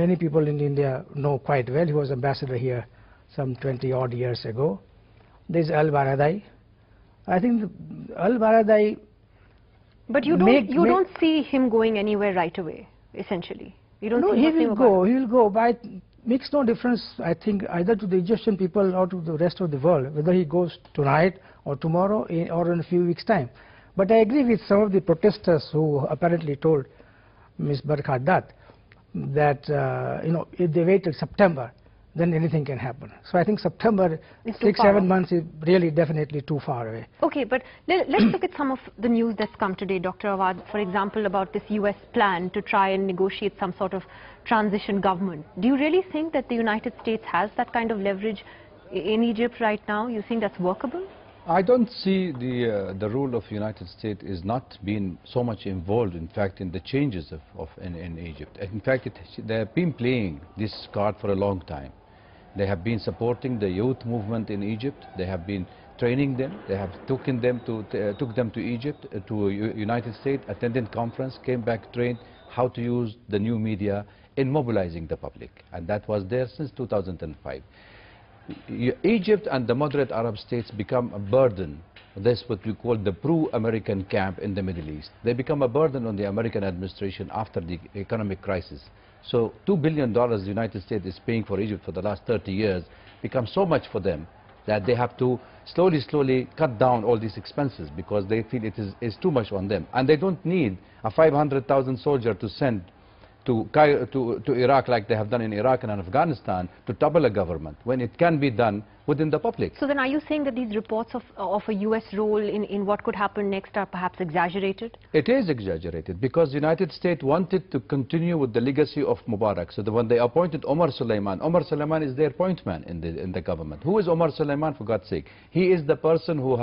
many people in India know quite well. He was ambassador here some 20-odd years ago. There's Al-Baradei. I think Al-Baradei... But you don't see him going anywhere right away, essentially. You don't see he will go, but it makes no difference, I think, either to the Egyptian people or to the rest of the world, whether he goes tonight or tomorrow or in a few weeks' time. But I agree with some of the protesters who apparently told Ms. Barkhadat that, if they wait till September, then anything can happen. So I think September, 6-7 months is really definitely too far away. Okay, but let's look at some of the news that's come today, Dr. Awwad, for example, about this US plan to try and negotiate some sort of transition government. Do you really think that the United States has that kind of leverage in Egypt right now? You think that's workable? I don't see the role of the United States is not being so much involved, in fact, in the changes in Egypt. In fact, they have been playing this card for a long time. They have been supporting the youth movement in Egypt. They have been training them. They have took them to Egypt, to United States, attended conference, came back trained how to use the new media in mobilizing the public. And that was there since 2005. Egypt and the moderate Arab states become a burden. That's what we call the pro-American camp in the Middle East. They become a burden on the American administration after the economic crisis. So $2 billion the United States is paying for Egypt for the last 30 years becomes so much for them that they have to slowly cut down all these expenses because they feel it is too much on them. And they don't need a 500,000 soldier to send to Iraq like they have done in Iraq and Afghanistan to topple a government when it can be done within the public. So then are you saying that these reports of a US role in what could happen next are perhaps exaggerated? It is exaggerated because the United States wanted to continue with the legacy of Mubarak. So when they appointed Omar Suleiman is their point man in the government. Who is Omar Suleiman, for God's sake? He is the person who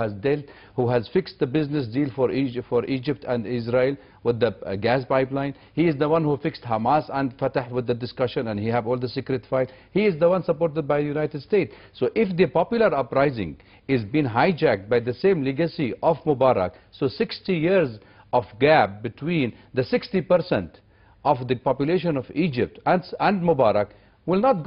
has fixed the business deal for Egypt and Israel with the gas pipeline. He is the one who fixed Hamas and Fatah with the discussion, and he have all the secret file. He is the one supported by the United States. So if the popular uprising is being hijacked by the same legacy of Mubarak, so 60 years of gap between the 60% of the population of Egypt and Mubarak will not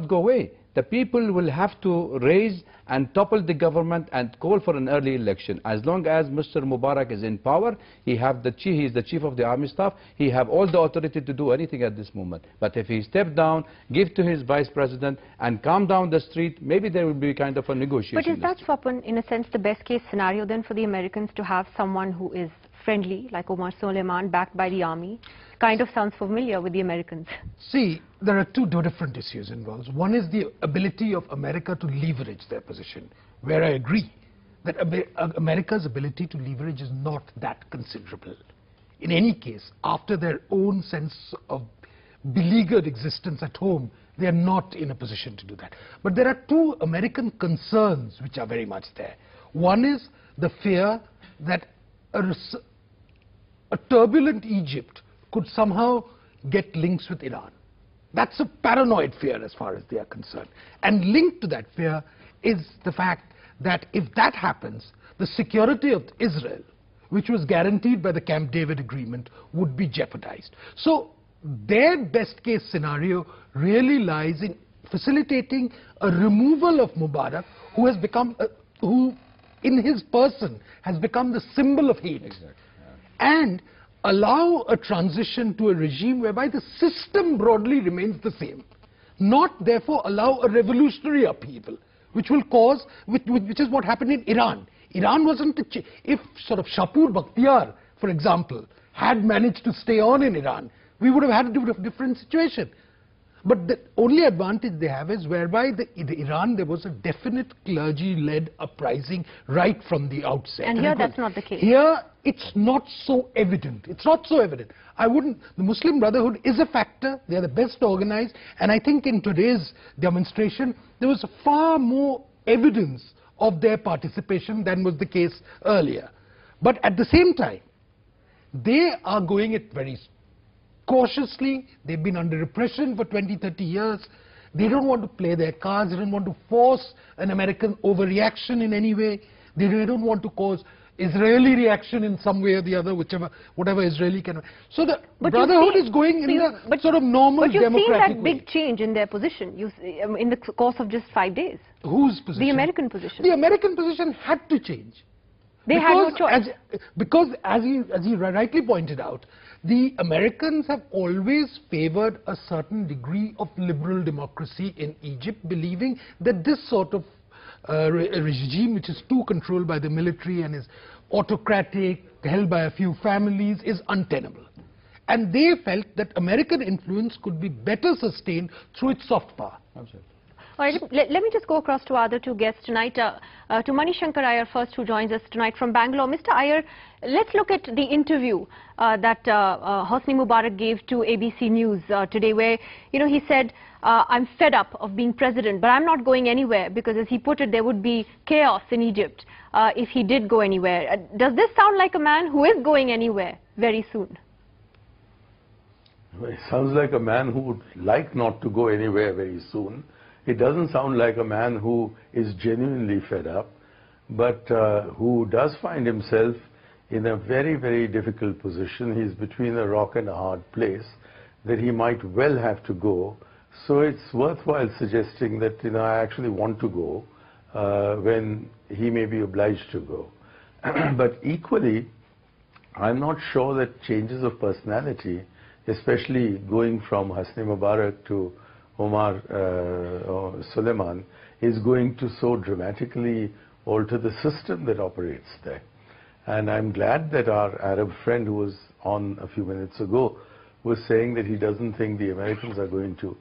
go away. The people will have to raise and topple the government and call for an early election. As long as Mr. Mubarak is in power, he is the chief of the army staff, he have all the authority to do anything at this moment. But if he step down, give to his vice president and calm down the street, maybe there will be kind of a negotiation. But is that, Swapan, in a sense, the best case scenario then for the Americans to have someone who is friendly, like Omar Suleiman, backed by the army? Kind of sounds familiar with the Americans. See, there are two different issues involved. One is the ability of America to leverage their position, where I agree that America's ability to leverage is not that considerable. In any case, after their own sense of beleaguered existence at home, they are not in a position to do that. But there are two American concerns which are very much there. One is the fear that a turbulent Egypt could somehow get links with Iran. That's a paranoid fear as far as they are concerned. And linked to that fear is the fact that if that happens, the security of Israel, which was guaranteed by the Camp David agreement, would be jeopardized. So their best case scenario really lies in facilitating a removal of Mubarak, who has become, who in his person has become the symbol of hate. Exactly. Yeah. And allow a transition to a regime whereby the system broadly remains the same. Not therefore allow a revolutionary upheaval, which will cause, which is what happened in Iran. Iran wasn't, if sort of Shapur Bakhtiar, for example, had managed to stay on in Iran, we would have had a different situation. But the only advantage they have is whereby in Iran there was a definite clergy-led uprising right from the outset. And here that's not the case. Here it's not so evident. It's not so evident. The Muslim Brotherhood is a factor. They are the best organized. And I think in today's demonstration there was far more evidence of their participation than was the case earlier. But at the same time, they are going it very cautiously. They've been under repression for 20-30 years. They don't want to play their cards. They don't want to force an American overreaction in any way. They don't want to cause Israeli reaction in some way or the other, whatever Israeli can. So the but Brotherhood is going in the sort of normal democratic But you've seen that way. big change in their position in the course of just 5 days. Whose position? The American position. The American position had to change. They had no choice. Because as he rightly pointed out, the Americans have always favored a certain degree of liberal democracy in Egypt, believing that this sort of regime, which is too controlled by the military and is autocratic, held by a few families, is untenable. And they felt that American influence could be better sustained through its soft power. Absolutely. All right, let me just go across to our other two guests tonight. To Mani Shankar Iyer first, who joins us tonight from Bangalore. Mr. Iyer, let's look at the interview that Hosni Mubarak gave to ABC News today, where he said, I'm fed up of being president, but I'm not going anywhere, because as he put it, there would be chaos in Egypt if he did go anywhere. Does this sound like a man who is going anywhere very soon? Well, it sounds like a man who would like not to go anywhere very soon. It doesn't sound like a man who is genuinely fed up, but who does find himself in a very, very difficult position. He's between a rock and a hard place, that he might well have to go. So it's worthwhile suggesting that, I actually want to go when he may be obliged to go. But equally, I'm not sure that changes of personality, especially going from Hosni Mubarak to Omar Suleiman, is going to so dramatically alter the system that operates there. And I'm glad that our Arab friend, who was on a few minutes ago, was saying that he doesn't think the Americans are going to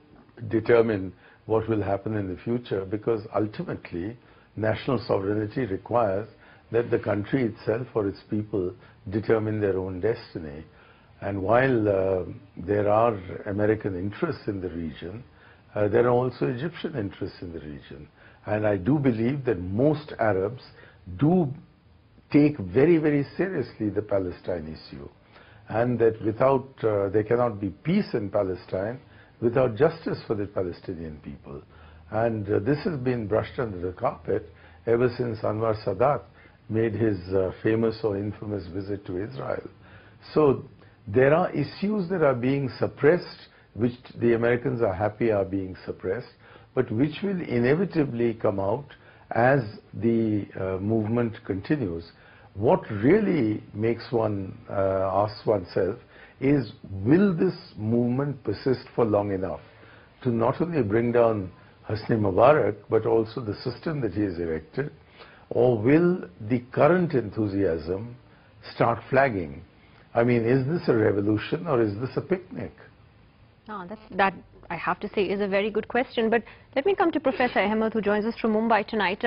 determine what will happen in the future, because ultimately national sovereignty requires that the country itself or its people determine their own destiny. And while there are American interests in the region, there are also Egyptian interests in the region. And I do believe that most Arabs do take very, very seriously the Palestine issue, and that without, there cannot be peace in Palestine without justice for the Palestinian people. And this has been brushed under the carpet ever since Anwar Sadat made his famous or infamous visit to Israel. So there are issues that are being suppressed, which the Americans are happy are being suppressed, but which will inevitably come out as the movement continues. What really makes one ask oneself is, will this movement persist for long enough to not only bring down Hosni Mubarak, but also the system that he has erected, or will the current enthusiasm start flagging? I mean, is this a revolution or is this a picnic? That, I have to say, is a very good question. But let me come to Professor Ahmed, who joins us from Mumbai tonight.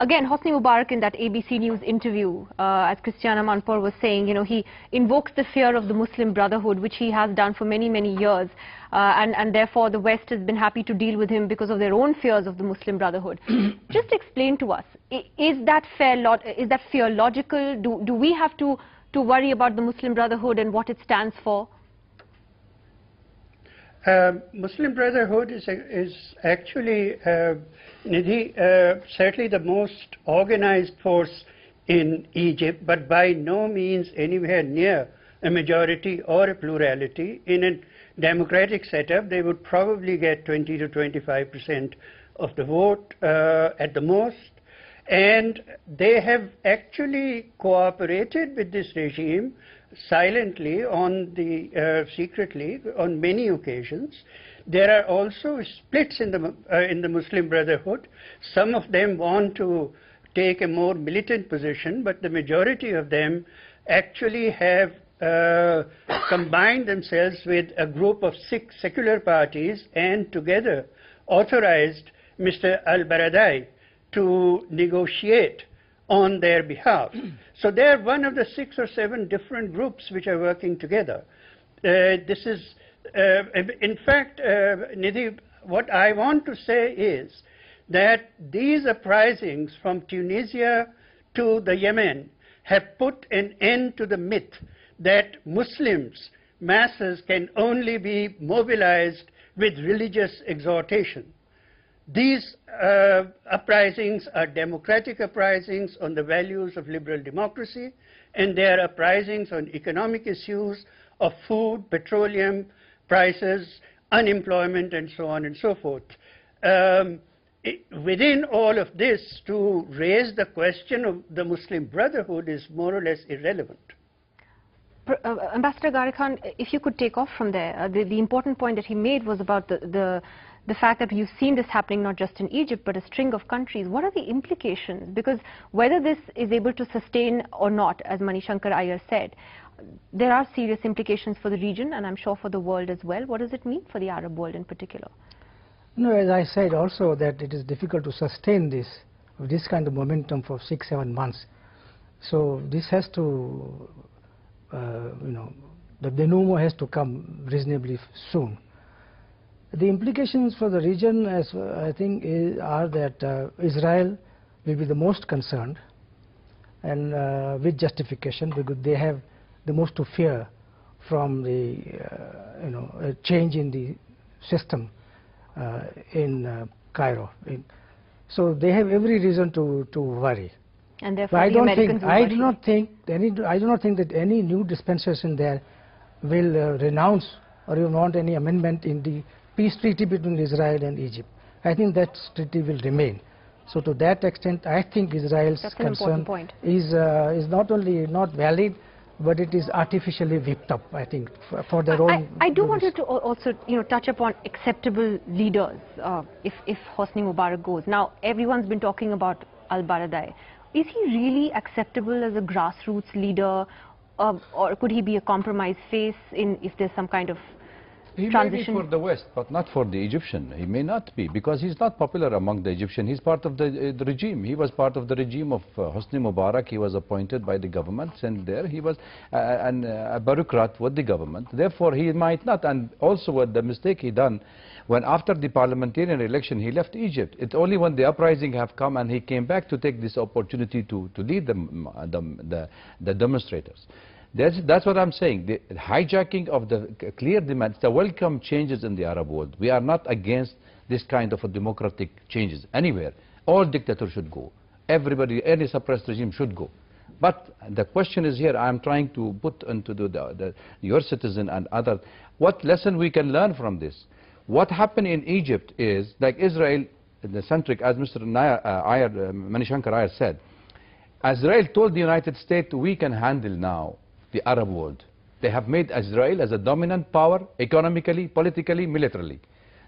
Again, Hosni Mubarak in that ABC News interview, as Christiana Manpour was saying, he invokes the fear of the Muslim Brotherhood, which he has done for many, many years. And therefore, the West has been happy to deal with him because of their own fears of the Muslim Brotherhood. Just explain to us, is that fear logical? Do we have to worry about the Muslim Brotherhood and what it stands for? Muslim Brotherhood is actually, Nidhi, certainly the most organized force in Egypt, but by no means anywhere near a majority or a plurality. In a democratic setup, they would probably get 20 to 25% of the vote at the most. And they have actually cooperated with this regime silently secretly on many occasions. There are also splits in the Muslim Brotherhood. Some of them want to take a more militant position, but the majority of them actually have combined themselves with a group of 6 secular parties and together authorized Mr. Al-Baradei to negotiate on their behalf. So they are one of the 6 or 7 different groups which are working together. This is, in fact, Nidhi, what I want to say is that these uprisings from Tunisia to the Yemen have put an end to the myth that Muslims, masses, can only be mobilized with religious exhortation. These uprisings are democratic uprisings on the values of liberal democracy, and they are uprisings on economic issues of food, petroleum prices, unemployment, and so on and so forth. Within all of this, to raise the question of the Muslim Brotherhood is more or less irrelevant. Ambassador Ghari Khan, if you could take off from there, the important point that he made was about the fact that you've seen this happening not just in Egypt but a string of countries. What are the implications? Because whether this is able to sustain or not, as Manishankar Iyer said, there are serious implications for the region and I'm sure for the world as well. What does it mean for the Arab world in particular? No, as I said also that it is difficult to sustain this kind of momentum for 6-7 months. So this has to, the denouement has to come reasonably soon. The implications for the region, as I think, are that Israel will be the most concerned, and with justification, because they have the most to fear from the a change in the system in Cairo. So they have every reason to worry. And therefore the Americans will worry. I do not think that any new dispensation there will renounce or will want any amendment in the peace treaty between Israel and Egypt. I think that treaty will remain. So to that extent, I think Israel's concern is not only not valid, but it is artificially whipped up, I think, for their own. I do want you to also, touch upon acceptable leaders if Hosni Mubarak goes. Now, everyone's been talking about al-Baradei. Is he really acceptable as a grassroots leader, or could he be a compromise face if there's some kind of transition? He may be for the West, but not for the Egyptian. He may not be, because he's not popular among the Egyptian. He's part of the regime. He was part of the regime of Hosni Mubarak. He was appointed by the government, sent there. He was a bureaucrat with the government. Therefore, he might not. And also, what the mistake he done, when after the parliamentarian election, he left Egypt. It's only when the uprising have come and he came back to take this opportunity to lead the demonstrators. That's what I'm saying. The hijacking of the clear demands, the welcome changes in the Arab world. We are not against this kind of a democratic changes anywhere. All dictators should go. Everybody, any suppressed regime should go. But the question is here, I'm trying to put into your citizen and others, what lesson we can learn from this? What happened in Egypt is, like Israel, the centric, as Mr. Manishankar Iyer said, Israel told the United States, we can handle now the Arab world. They have made Israel as a dominant power, economically, politically, militarily.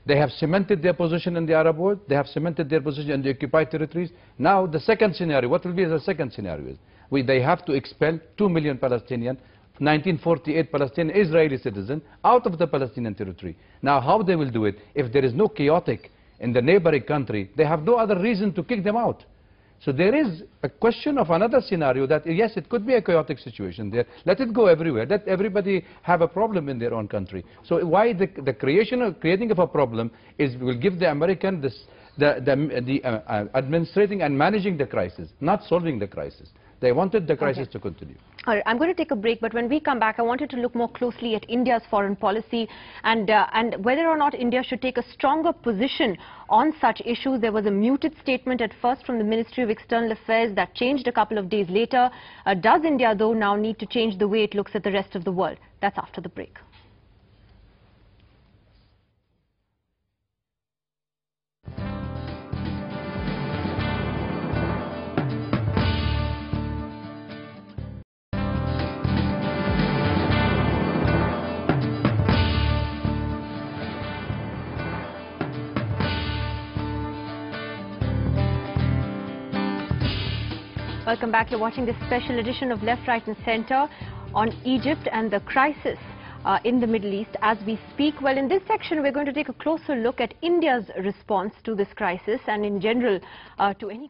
They have cemented their position in the Arab world. They have cemented their position in the occupied territories. Now, the second scenario, what will be the second scenario? They have to expel 2 million Palestinian, 1948 Palestinian Israeli citizens out of the Palestinian territory. Now, how they will do it? If there is no chaotic in the neighboring country, they have no other reason to kick them out. So there is a question of another scenario that, yes, it could be a chaotic situation there. Let it go everywhere. Let everybody have a problem in their own country. So why the creating of a problem will give the American administrating and managing the crisis, not solving the crisis. They wanted the crisis to continue. All right, I'm going to take a break, but when we come back, I wanted to look more closely at India's foreign policy and whether or not India should take a stronger position on such issues. There was a muted statement at first from the Ministry of External Affairs that changed a couple of days later. Does India, though, now need to change the way it looks at the rest of the world? That's after the break. Welcome back. You're watching this special edition of Left, Right and Center on Egypt and the crisis in the Middle East as we speak. Well, in this section, we're going to take a closer look at India's response to this crisis and in general to any